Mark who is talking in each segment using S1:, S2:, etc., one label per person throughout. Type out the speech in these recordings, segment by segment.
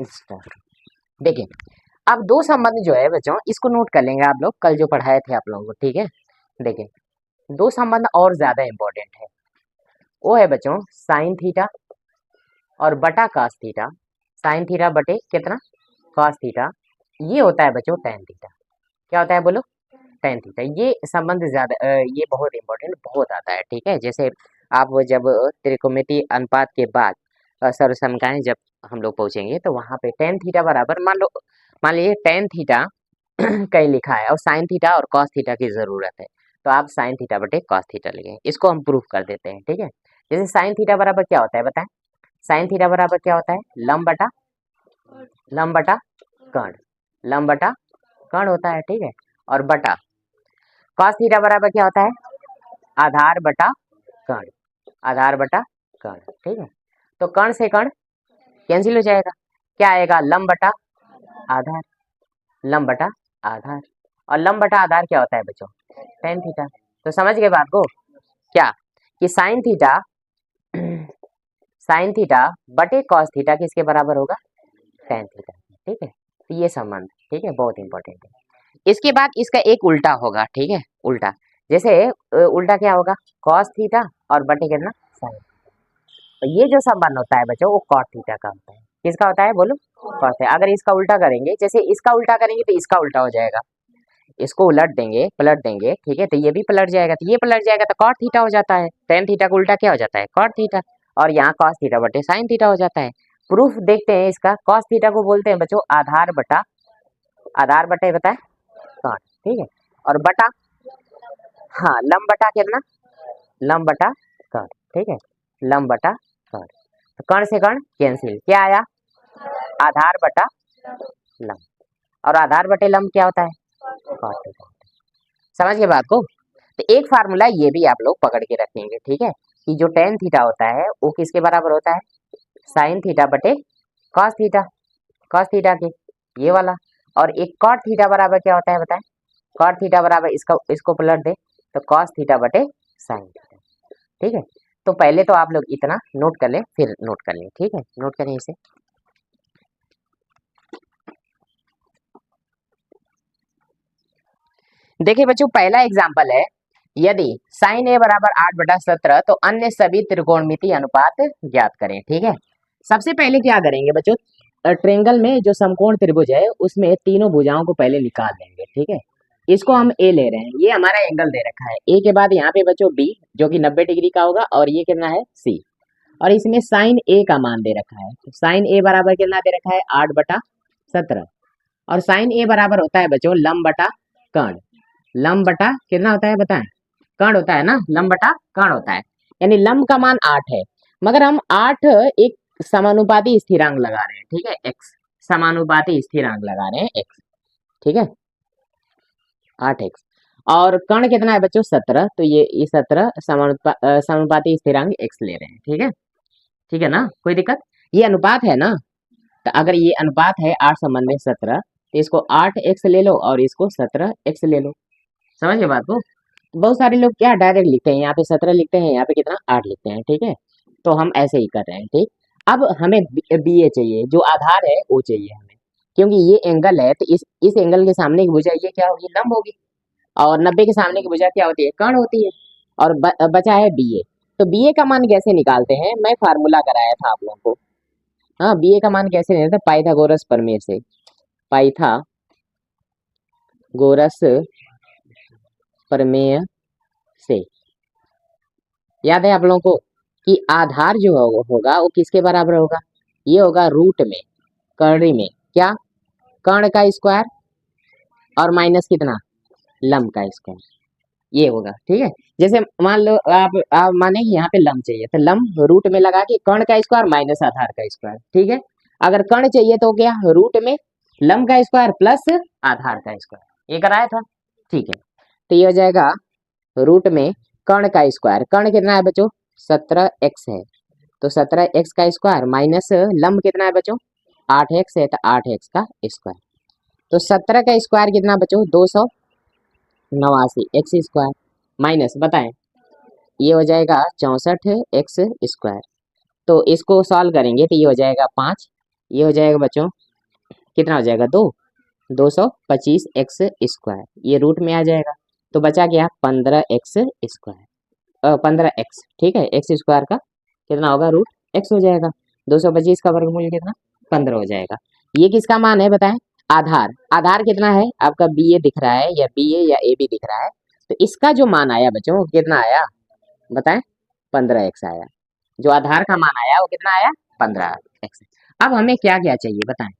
S1: Star. देखिए, अब दो संबंध जो है बच्चों, इसको नोट कर लेंगे आप लोग, कल जो पढ़ाए थे आप लोगों को, ठीक है। देखिए, दो संबंध और ज्यादा इंपॉर्टेंट है, वो है बच्चों साइन थीटा और बटा कॉस थीटा। साइन थीटा बटे कितना, कॉस थीटा। ये होता है बच्चों टेन थीटा। क्या होता है बोलो, टेन थीटा। ये संबंध ज्यादा ये बहुत इंपॉर्टेंट बहुत आता है, ठीक है। जैसे आप वो जब त्रिकोणमितीय अनुपात के बाद सर्वसमकाएं जब हम लोग पहुंचेंगे तो वहां पे टेन थीटा बराबर मान लीजिए टेन थीटा कहीं लिखा है और साइन थीटा और कॉस थीटा की जरूरत है, तो आप साइन थीटा बटे कॉस थीटा लिखें। इसको हम प्रूफ कर देते हैं, ठीक है। जैसे साइन थीटा बराबर क्या होता है बताएं, साइन थीटा बराबर क्या होता है, लंब बटा कर्ण, लंब बटा कर्ण होता है, ठीक है। और बटा कॉस थीटा बराबर क्या होता है, आधार बटा कर्ण, आधार बटा कर्ण, ठीक है। तो कर्ण से कर्ण कैंसिल हो जाएगा, क्या आएगा, लंब बटा आधार, लंब बटा आधार। और लंब बटा आधार क्या होता है बच्चों, टेन थीटा। तो समझ गए बात को, क्या कि साइन थीटा साइन थीटा बटे कॉस थीटा किसके बराबर होगा, टेन थीटा, ठीक है। तो ये संबंध, ठीक है, बहुत इंपॉर्टेंट है। इसके बाद इसका एक उल्टा होगा, ठीक है, उल्टा। जैसे उल्टा क्या होगा, कॉस थीटा और बटे कितना, साइन। तो ये जो संबंध होता है बच्चों वो कॉट थीटा का होता है। किसका होता है बोलो, कॉस है। अगर इसका उल्टा करेंगे, जैसे इसका उल्टा करेंगे तो इसका उल्टा हो जाएगा, इसको उलट देंगे पलट देंगे, ठीक है, तो ये भी पलट जाएगा, तो ये पलट जाएगा तो कॉट थीटा हो जाता है। टेन थीटा का उल्टा क्या हो जाता है, कॉट थीटा। और यहाँ कॉस थीटा बटे साइन थीटा हो जाता है। प्रूफ देखते हैं इसका, कॉस थीटा को बोलते हैं बच्चों आधार बटे बताए कॉट, ठीक है। और बटा, हाँ, लंब बटा कितना, लंब बटा कर्ण, ठीक है, लंब बटा कर्ण। तो कर्ण से कर्ण कैंसिल, क्या आया, आधार बटा लंब। और आधार बटे लंब क्या होता है, कॉट थीटा। समझ गए बात को। तो एक फार्मूला ये भी आप लोग पकड़ के रखेंगे, ठीक है, कि जो टेन थीटा होता है वो किसके बराबर होता है, साइन थीटा बटे कॉस थीटा, कॉस थीटा के ये वाला। और एक कॉट थीटा बराबर क्या होता है बताएं, कॉट थीटा बराबर इसको पलट दे तो कॉस थीटा बटे साइन थीटा, ठीक है। तो पहले तो आप लोग इतना नोट कर लें, फिर नोट कर लें, ठीक है, नोट करें इसे। देखिए बच्चों, पहला एग्जांपल है, यदि साइन ए बराबर 8/17 तो अन्य सभी त्रिकोणमितीय अनुपात ज्ञात करें, ठीक है। सबसे पहले क्या करेंगे बच्चों, ट्रेंगल में जो समकोण त्रिभुज है उसमें तीनों भुजाओं को पहले निकाल लेंगे, ठीक है। इसको हम ए ले रहे हैं, ये हमारा एंगल दे रखा है, ए के बाद यहाँ पे बच्चों बी जो कि 90 डिग्री का होगा, और ये कितना है सी। और इसमें साइन ए का मान दे रखा है, तो साइन ए बराबर कितना दे रखा है, 8/17। और साइन ए बराबर होता है बच्चों लंब बटा कर्ण, लंब बटा कितना होता है बताएं, कर्ण होता है ना, लंब बटा कर्ण होता है। यानी लंब का मान 8 है, मगर हम 8 एक समानुपाती स्थिरांक लगा रहे हैं, ठीक है, एक्स, समानुपाती स्थिरांक लगा रहे हैं एक्स, ठीक है, 8x। और कर्ण कितना है बच्चों 17, तो ये 17 समानुपाती स्थिरांक x ले रहे हैं, ठीक है ना, कोई दिक्कत, ये अनुपात है ना। तो अगर ये अनुपात है 8 संबंध में 17, तो इसको 8x ले लो और इसको 17x ले लो। समझ गए बात को। बहुत सारे लोग क्या डायरेक्ट लिखते हैं, यहाँ पे 17 लिखते हैं, यहाँ पे कितना 8 लिखते हैं, ठीक है। तो हम ऐसे ही कर रहे हैं, ठीक। अब हमें बी ए चाहिए, जो आधार है वो चाहिए हमें, क्योंकि ये एंगल है, तो इस एंगल के सामने की भुजा ये क्या होगी, लंब होगी। और 90 के सामने की भुजा क्या होती है, कर्ण होती है। और बचा है बी ए। तो बी ए का मान कैसे निकालते हैं, मैं फार्मूला कराया था आप लोगों को। हाँ, बी ए का मान कैसे निकालते हैं, पाइथागोरस प्रमेय से, पाइथागोरस प्रमेय से। याद है आप लोगों को कि आधार जो होगा वो किसके बराबर होगा, ये होगा रूट में, कर्णी में क्या, कर्ण का स्क्वायर और माइनस कितना, लंब का स्क्वायर, ये होगा, ठीक है। जैसे मान लो आप माने कि यहाँ पे लंब चाहिए, तो लंब रूट में लगा के कर्ण का स्क्वायर माइनस आधार का स्क्वायर, ठीक है। अगर कर्ण चाहिए तो क्या, रूट में लंब का स्क्वायर प्लस आधार का स्क्वायर, ये कराया था, ठीक है। तो ये हो जाएगा रूट में कर्ण का स्क्वायर, कर्ण कितना है बच्चों 17x है, तो 17x का स्क्वायर माइनस लंब कितना है बच्चों 8x है, तो 8x का स्क्वायर। तो 17 का स्क्वायर कितना बच्चों 289 एक्स स्क्वायर, माइनस बताएं ये हो जाएगा 64x स्क्वायर। तो इसको सॉल्व करेंगे तो ये हो जाएगा 5, ये हो जाएगा बच्चों, कितना हो जाएगा 225x², ये रूट में आ जाएगा, तो बचा क्या 15x², 15x, ठीक है, x² का कितना होगा रूट x हो जाएगा, 225 का वर्गमूल कितना 15 हो जाएगा। ये किसका मान है बताएं, आधार, आधार कितना है आपका बी ए दिख रहा है या बी ए या ए बी दिख रहा है, तो इसका जो मान आया बच्चों वो कितना आया बताएं 15x आया, जो आधार का मान आया वो कितना आया 15x। अब हमें क्या क्या चाहिए बताएं,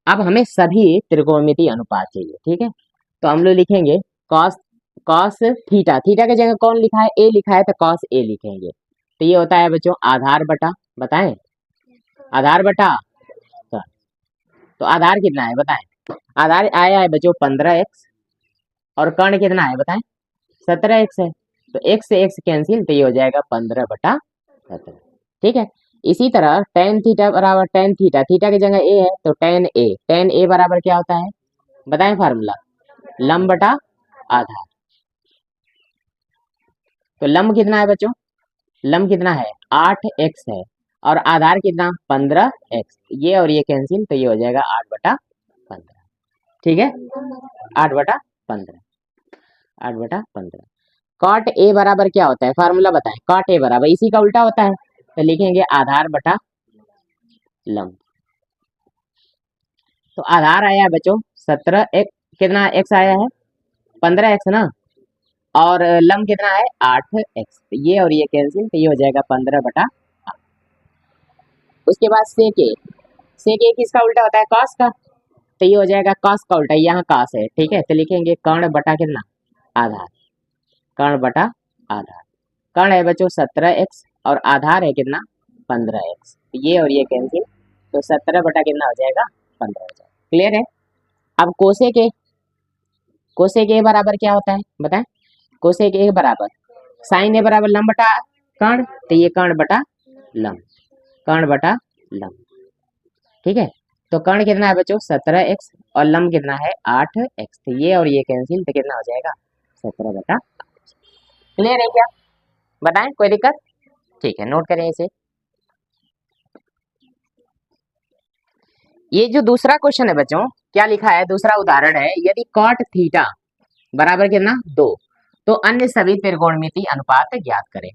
S1: अब हमें सभी त्रिकोणमितीय अनुपात चाहिए, ठीक है, तो हम लोग लिखेंगे कॉस कॉस थीटा, थीटा की जगह कौन लिखा है ए लिखा है, तो कॉस ए लिखेंगे, तो ये होता है बच्चों आधार बटा, बताएं आधार बटा कर्ण। तो आधार कितना है बताएं, आधार आया है बच्चों 15x और कर्ण कितना है बताएं 17x है, तो x से x कैंसिल, तो ये हो जाएगा 15/17, ठीक है। इसी तरह टेन थीटा बराबर टेन थीटा, थीटा की जगह ए है तो टेन ए बराबर क्या होता है बताएं फार्मूला, लंब बटा आधार, तो लंब कितना है बच्चों, लंब कितना है 8x है और आधार कितना 15x, ये और ये कैंसिल, तो ये हो जाएगा 8/15, ठीक है 8/15, 8/15। कॉट ए बराबर क्या होता है फार्मूला बताएं, कॉट ए बराबर इसी का उल्टा होता है, तो लिखेंगे आधार बटा लंब, तो आधार आया है बच्चों 17x, कितना x आया है 15x ना, और लंब कितना है 8x, तो ये और ये कैंसिल, तो ये हो जाएगा 15/8। उसके बाद सेक ए किसका उल्टा होता है कॉस का, तो ये हो जाएगा कॉस का उल्टा, यहाँ कॉस है, ठीक है, तो लिखेंगे कर्ण बटा कितना आधार, कर्ण बटा आधार, कर्ण है बच्चों 17x और आधार है कितना 15x, ये और ये कैंसिल, तो 17 बटा कितना हो जाएगा 15 हो जाएगा, क्लियर है। अब कोसेक ए बराबर क्या होता है बताएं, कोसेक ए बराबर साइन ए बराबर लंब बटा कर्ण, तो ये कर्ण बटा लंब, कर्ण बटा लंब, ठीक है, तो कर्ण कितना है बच्चों 17x और लंब कितना है 8x, तो ये और ये कैंसिल, तो कितना हो जाएगा 17/, क्लियर है क्या बताएं कोई दिक्कत, ठीक है, नोट करें इसे। ये जो दूसरा क्वेश्चन है बच्चों क्या लिखा है, दूसरा उदाहरण है, यदि कॉट थीटा बराबर कितना 2, तो अन्य सभी त्रिकोणमितीय अनुपात ज्ञात करें।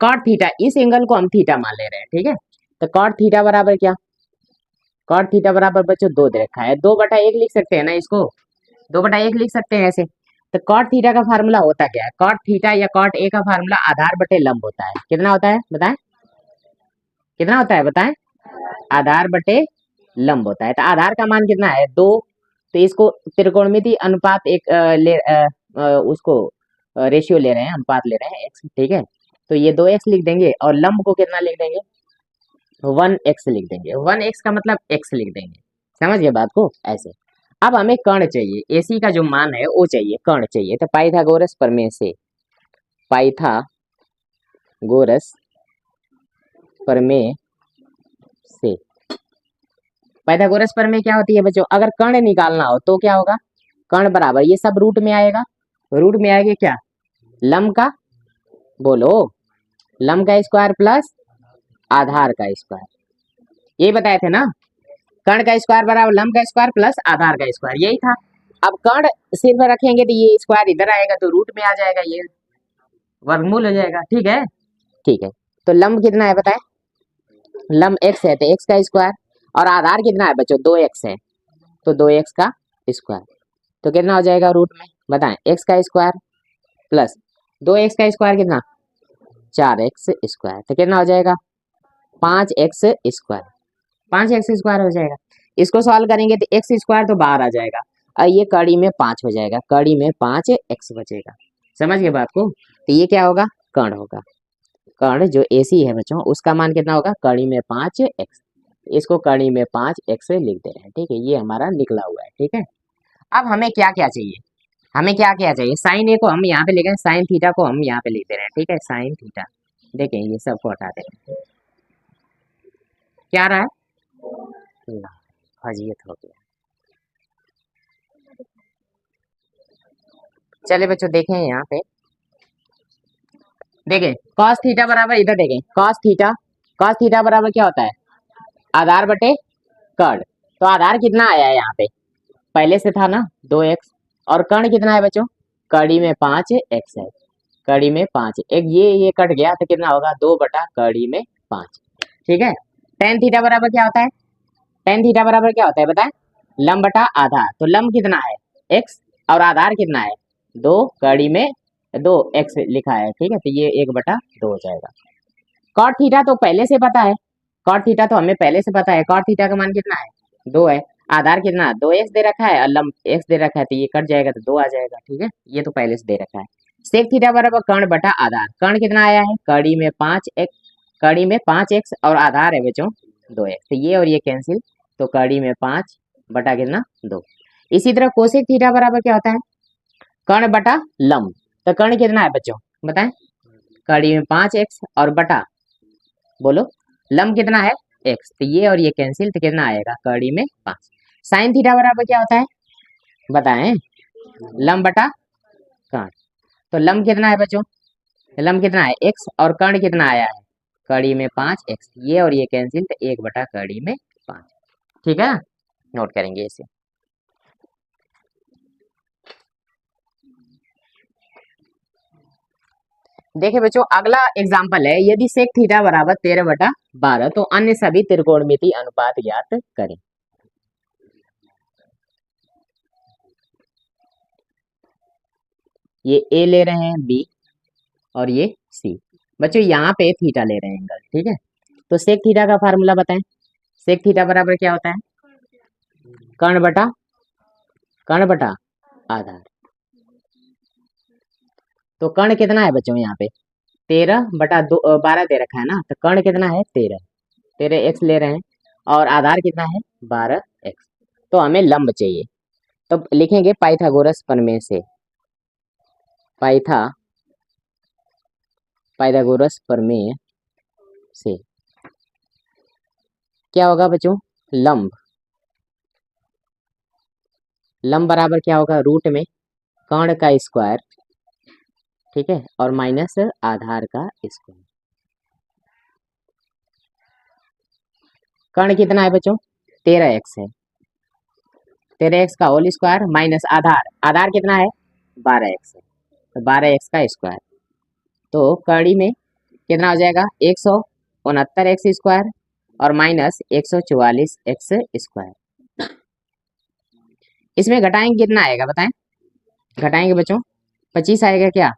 S1: कॉट थीटा, इस एंगल को हम थीटा मान ले रहे हैं, ठीक है, तो कॉट थीटा बराबर क्या, कॉट थीटा बराबर बच्चों 2 दे रखा है, 2/1 लिख सकते हैं ना इसको, 2/1 लिख सकते हैं ऐसे, तो कॉट थीटा का फार्मूला होता क्या है, कॉट थीटा या कॉट ए का फार्मूला आधार बटे लंब होता है, कितना होता है बताएं, कितना होता है बताएं, आधार बटे लंब होता है, तो आधार का मान कितना है 2, तो इसको त्रिकोणमितीय अनुपात एक उसको रेशियो ले रहे हैं, अनुपात ले रहे हैं x, ठीक है, तो ये 2x लिख देंगे और लंब को कितना लिख देंगे 1x लिख देंगे, 1x का मतलब x लिख देंगे, समझ गए बात को ऐसे। अब हमें कर्ण चाहिए, AC का जो मान है वो चाहिए, कर्ण चाहिए, तो पाइथागोरस प्रमेय से, पाइथागोरस प्रमेय से, पाइथागोरस प्रमेय क्या होती है बच्चों, अगर कर्ण निकालना हो तो क्या होगा, कर्ण बराबर ये सब रूट में आएगा, रूट में आएगा क्या लंब का, बोलो लंब का स्क्वायर प्लस आधार का स्क्वायर, ये बताए थे ना, कर्ण का स्क्वायर बराबर लंब का स्क्वायर प्लस आधार का स्क्वायर, यही था। अब कर्ण सिर्फ रखेंगे तो ये स्क्वायर इधर आएगा तो रूट में आ जाएगा, ये वर्गमूल हो जाएगा, ठीक है, ठीक है, तो लंब कितना है बताए, लंब x है तो x का स्क्वायर, और आधार कितना है बच्चों 2x है, तो 2x का स्क्वायर, तो कितना हो जाएगा रूट में बताएं x का स्क्वायर प्लस 2x का स्क्वायर कितना 4x स्क्वायर, तो कितना हो जाएगा 5x स्क्वायर, 5x स्क्वायर हो जाएगा। इसको सॉल्व करेंगे तो x स्क्वायर तो बाहर आ जाएगा और ये कड़ी में 5 हो जाएगा, कड़ी में 5x बचेगा, समझ गए बात को, तो ये क्या होगा कर्ण होगा, कर्ण जो AC है बच्चों उसका मान कितना होगा कड़ी में 5x, इसको कड़ी में 5x लिख दे रहे हैं, ठीक है, ये हमारा निकला हुआ है, ठीक है। अब हमें क्या क्या चाहिए, हमें क्या क्या चाहिए, साइन ए को हम यहाँ पे लिख रहे हैं, साइन थीटा को हम यहाँ पे लिख दे रहे हैं, ठीक है, साइन थीटा, देखें ये सबको हटा दे रहे हैं, क्या रहा है फजीयत हो गया। चले बच्चों देखें यहाँ पे, देखें cos थीटा बराबर, इधर देखें cos थीटा बराबर क्या होता है आधार बटे कर्ण। तो आधार कितना आया है यहाँ पे, पहले से था ना 2x, और कर्ण कितना है बच्चों, कड़ी में 5x है, कड़ी में 5 एक, ये कट गया तो कितना होगा 2 बटा कड़ी में 5। ठीक है, टेन थीटा बराबर क्या होता है, टेन थीटा बराबर क्या होता है बताएं, लंब बटा आधार। तो लंब कितना है x और आधार कितना है 2, कड़ी में 2x लिखा है। ठीक है, तो ये 1 बटा 2 हो जाएगा। कॉट थीटा तो पहले से पता है, कॉट थीटा तो हमें पहले से पता है, कॉट थीटा का मान कितना है 2 है, आधार कितना 2x दे रखा है और लंब x दे रखा है, तो ये कट जाएगा तो 2 आ जाएगा। ठीक है, ये तो पहले से दे रखा है। सेक थीटा बराबर कर्ण बटा आधार, कर्ण कितना आया है कड़ी में 5x, कड़ी में 5x और आधार है बच्चों 2x, तो ये और ये कैंसिल, तो कड़ी में 5 बटा कितना 2। इसी तरह कोसेक थीटा बराबर क्या होता है, कर्ण बटा लंब, तो कर्ण कितना है बच्चों बताएं, कड़ी में 5x और बटा बोलो लंब कितना है x, तो ये और ये कैंसिल, तो कितना आएगा कड़ी में 5। साइन थीटा बराबर क्या होता है बताएं, लंब बटा कर्ण, तो लंब कितना है बच्चों, लंब कितना है x और कर्ण कितना आया है कड़ी में 5x, ये और ये कैंसिल, तो 1 बटा कड़ी में 5। ठीक है, नोट करेंगे इसे। देखिए बच्चों अगला एग्जांपल है, यदि सेक थीटा बराबर 13 बटा 12 तो अन्य सभी त्रिकोणमिति अनुपात ज्ञात करें। ये ए ले रहे हैं बी और ये सी, बच्चों यहाँ पे थीटा ले रहे हैं एंगल। ठीक है, तो सेक थीटा का फार्मूला बताएं, सेक थीटा बराबर क्या होता है, कर्ण बटा आधार। तो कर्ण कितना है बच्चों यहाँ पे 13 बटा 12 दे रखा है ना, तो कर्ण कितना है 13 एक्स ले रहे हैं और आधार कितना है 12x, तो हमें लंब चाहिए। तो लिखेंगे पाइथागोरस प्रमेय से, पाइथागोरस प्रमेय से क्या होगा बच्चों, लंब बराबर क्या होगा रूट में कर्ण का स्क्वायर, ठीक है, और माइनस आधार का स्क्वायर। कर्ण कितना है बच्चों 13x है, 13x का होल स्क्वायर माइनस आधार कितना है 12x है, तो 12x का स्क्वायर, तो कड़ी में कितना हो जाएगा 169x स्क्वायर और माइनस 144x स्क्वायर। इसमें घटाएंगे कितना आएगा बताएं, घटाएंगे बच्चों 25 आएगा क्या,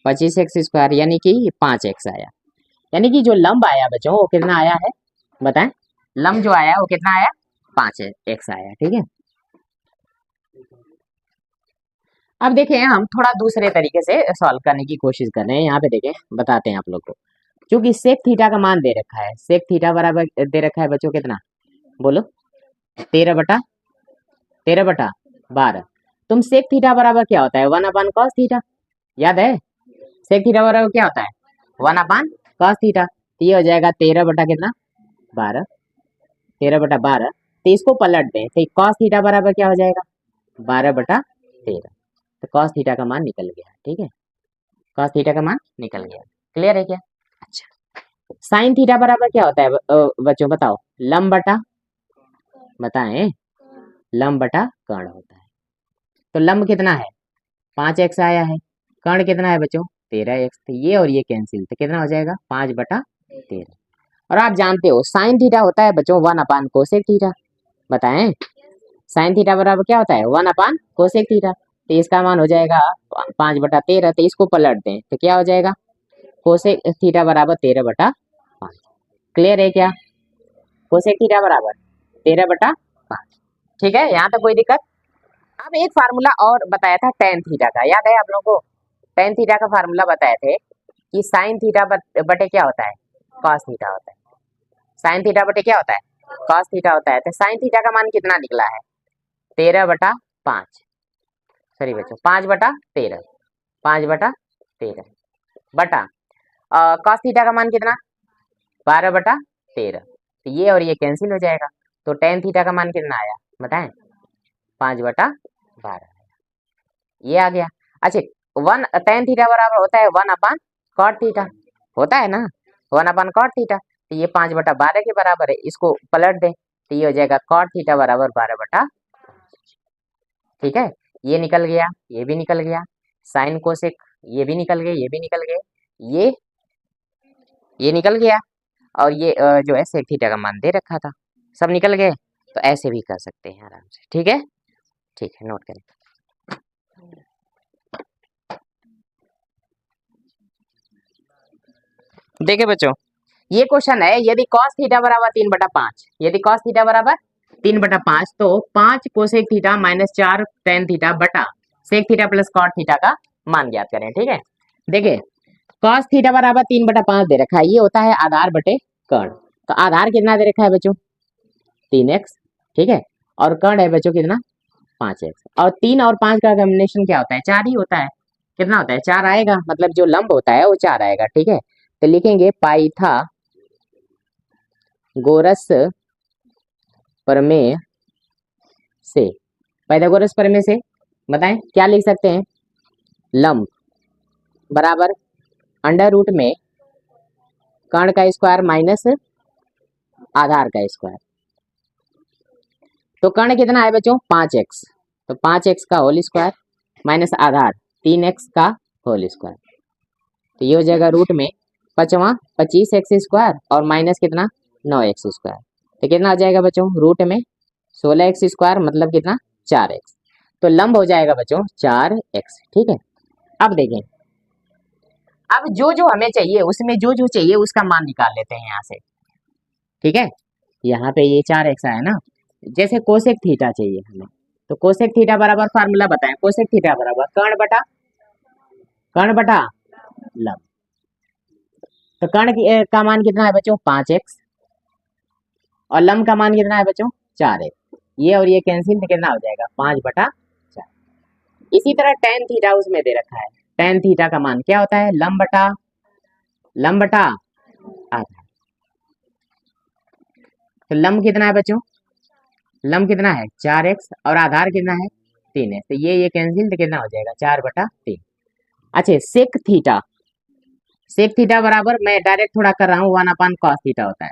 S1: 25x स्क्वायर यानी कि 5x आया, यानी कि जो लंब आया बच्चों वो कितना आया है बताएं, लंब जो आया वो कितना आया 5x आया। ठीक है, अब देखें हम थोड़ा दूसरे तरीके से सॉल्व करने की कोशिश कर रहे हैं। यहाँ पे देखें बताते हैं आप लोग को, क्योंकि सेक थीटा का मान दे रखा है, सेक थीटा बराबर दे रखा है बच्चों कितना बोलो 13 बटा 12। तुम सेक थीटा बराबर क्या होता है 1/cos थीटा, याद है सेक थीटा बराबर क्या होता है 1/cos थीटा, तो ये हो जाएगा 13 बटा कितना 12, 13 बटा 12, तो इसको पलट दें तो cos थीटा बराबर क्या हो जाएगा 12 बटा 13, तो cos थीटा का मान निकल गया। ठीक है, cos थीटा का मान निकल गया, क्लियर है क्या। अच्छा, साइन थीटा बराबर क्या होता है बच्चों बताओ, लंब बटा बताएं, लंब बटा कर्ण होता है। तो लंब कितना है 5x आया है, कर्ण कितना है बच्चों 13x, तो ये और ये कैंसिल, तो कितना हो जाएगा 5 बटा 13। और आप जानते हो साइन थीटा होता है बच्चों 1/कोसेक थीटा, बताएं साइन थीटा बराबर क्या होता है 1/कोसेक थीटा, तो इसका मान हो जाएगा 5 बटा 13, तो इसको पलट दें तो क्या हो जाएगा कोसेक थीटा बराबर 13 बटा 5। क्लियर है क्या, कोसेक थीटा बराबर 13 बटा 5। ठीक है, यहाँ तक कोई दिक्कत। अब एक फार्मूला और बताया था टेन थीटा का, याद है आप लोगों को, टेन थीटा का फार्मूला बताए थे कि साइन थीटा बटे क्या होता है कॉस थीटा होता है, साइन थीटा बटे क्या होता है कॉस थीटा होता है। तो साइन थीटा का मान कितना निकला है 13 बटा 5, सॉरी बच्चों 5 बटा 13, 5 बटा 13 बटा कॉस थीटा का मान कितना 12 बटा 13, तो ये और ये कैंसिल हो जाएगा, तो टेन थीटा का मान कितना आया बताएं 5 बटा 12, ये आ गया। अच्छा, टेन थीटा बराबर होता है 1/cot थीटा, होता है ना 1/cot थीटा, तो ये 5/12 के बराबर है, इसको पलट दें तो ये हो जाएगा cot थीटा बराबर 12/, ठीक है। ये निकल गया, ये भी निकल गया, साइन कोसेक ये भी निकल गए, ये भी निकल गए, ये निकल गया, और ये जो है सेक थीटा का मान दे रखा था, सब निकल गए। तो ऐसे भी कर सकते हैं आराम से, ठीक है। ठीक है, नोट करें। देखिए बच्चों, ये क्वेश्चन है, यदि cos थीटा बराबर 3/5, यदि cos थीटा बराबर 3/5 तो 5 cosec theta minus 4 tan theta बटा sec theta plus cot theta का मान ज्ञात करें, ठीक है। देखिए cos थीटा बराबर 3/5 दे रखा है, ये होता है आधार बटे कर्ण। तो आधार कितना दे रखा है बच्चों 3x, ठीक है, और कर्ण है बच्चों कितना 5x, और 3 और 5 का कॉम्बिनेशन क्या होता है 4 ही होता है, कितना होता है 4 आएगा, मतलब जो लंब होता है वो 4 आएगा, ठीक है। तो लिखेंगे पाइथागोरस प्रमेय से, पाइथागोरस प्रमेय से बताएं क्या लिख सकते हैं, लंब बराबर अंडर रूट में कर्ण का स्क्वायर माइनस आधार का स्क्वायर। तो कर्ण कितना है बच्चों 5x, तो 5x का होल स्क्वायर माइनस आधार 3x का होल स्क्वायर, तो ये हो जाएगा रूट में 25x स्क्वायर और माइनस कितना 9x स्क्वायर, तो कितना आ जाएगा बच्चों रूट में 16x स्क्वायर, मतलब कितना 4x। तो लंब हो जाएगा बच्चों 4x, ठीक है। अब देखें, अब जो जो हमें चाहिए उसमें जो जो चाहिए उसका मान निकाल लेते हैं यहाँ से, ठीक है। यहाँ पे ये 4x आया ना, जैसे कोसेक थीटा चाहिए हमें, तो कोसेक थीटा बराबर फार्मूला बताएं, कोसेक थीटा बराबर कर्ण बटा लंब। तो कर्ण का मान कितना है बच्चों 5x, और लंब का मान कितना है बच्चों 4x, ये और ये कैंसिल तो कितना हो जाएगा 5/4। इसी तरह tan थीटा उसमें दे रखा है, tan थीटा का मान क्या होता है लंब बटा आधार। तो लंब कितना है बच्चों, लंब कितना है 4x और आधार कितना है 3 है, तो ये कैंसिल तो कितना हो जाएगा 4/3। अच्छा सेक थीटा बराबर, मैं डायरेक्ट थोड़ा कर रहा हूँ, 1/cos थीटा होता है,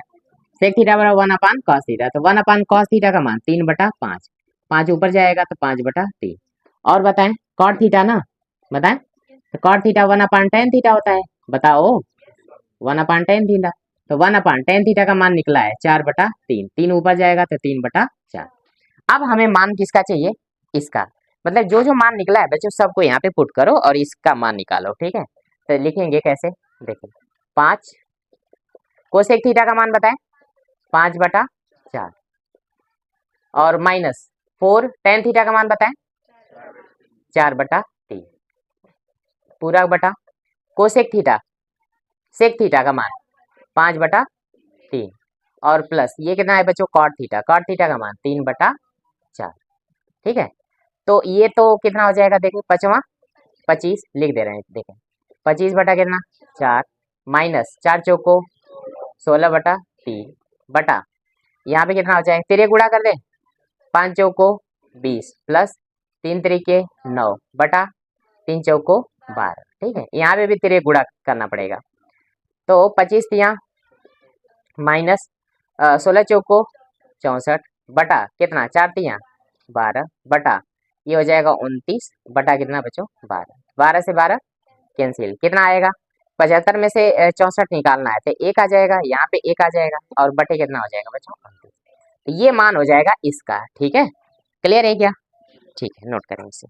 S1: सेक थीटा बराबर 1/cos थीटा, तो 1/cos थीटा का मान 3/5, 5 ऊपर जाएगा तो 5/3। और बताएं cot थीटा ना, बताएं तो cot थीटा 1/tan थीटा होता है, बताओ 1/tan थीटा, तो 1/tan थीटा का मान निकला है 4/3, 3 ऊपर जाएगा तो 3/4। अब हमें मान किसका चाहिए, इसका, मतलब जो जो मान निकला है बच्चों सबको यहाँ पे पुट करो और इसका मान निकालो, ठीक है। तो लिखेंगे कैसे, देखिए 5 कोसेक थीटा का मान बताएं 5/4, और माइनस 4 tan थीटा का मान बताएं 4/3, पूरा बटा कोसेक थीटा सेक थीटा का मान 5/3, और प्लस ये कितना है बच्चों cot थीटा का मान 3/4, ठीक है। तो ये तो कितना हो जाएगा देखिए 25 लिख दे रहे हैं, देखें 25 बटा कितना 4 माइनस 4 चौको 16/3 बटा, यहाँ पे कितना हो जाएगा तेरे गुणा कर दे 5 चौको 20 प्लस 3 तरीके 9 बटा 3 चौको 12, ठीक है। यहाँ पे भी तेरे गुणा करना पड़ेगा, तो 25 तिया माइनस 16 चौको 64 बटा कितना 4 तिया 12 बटा, ये हो जाएगा 29 बटा कितना बच्चों 12, 12 से 12 कैंसिल, कितना आएगा 75 में से 64 निकालना है तो 1 आ जाएगा, यहाँ पे 1 आ जाएगा, और बटे कितना हो जाएगा बच्चों 29। तो ये मान हो जाएगा इसका, ठीक है। क्लियर है क्या, ठीक है, नोट करें इसे।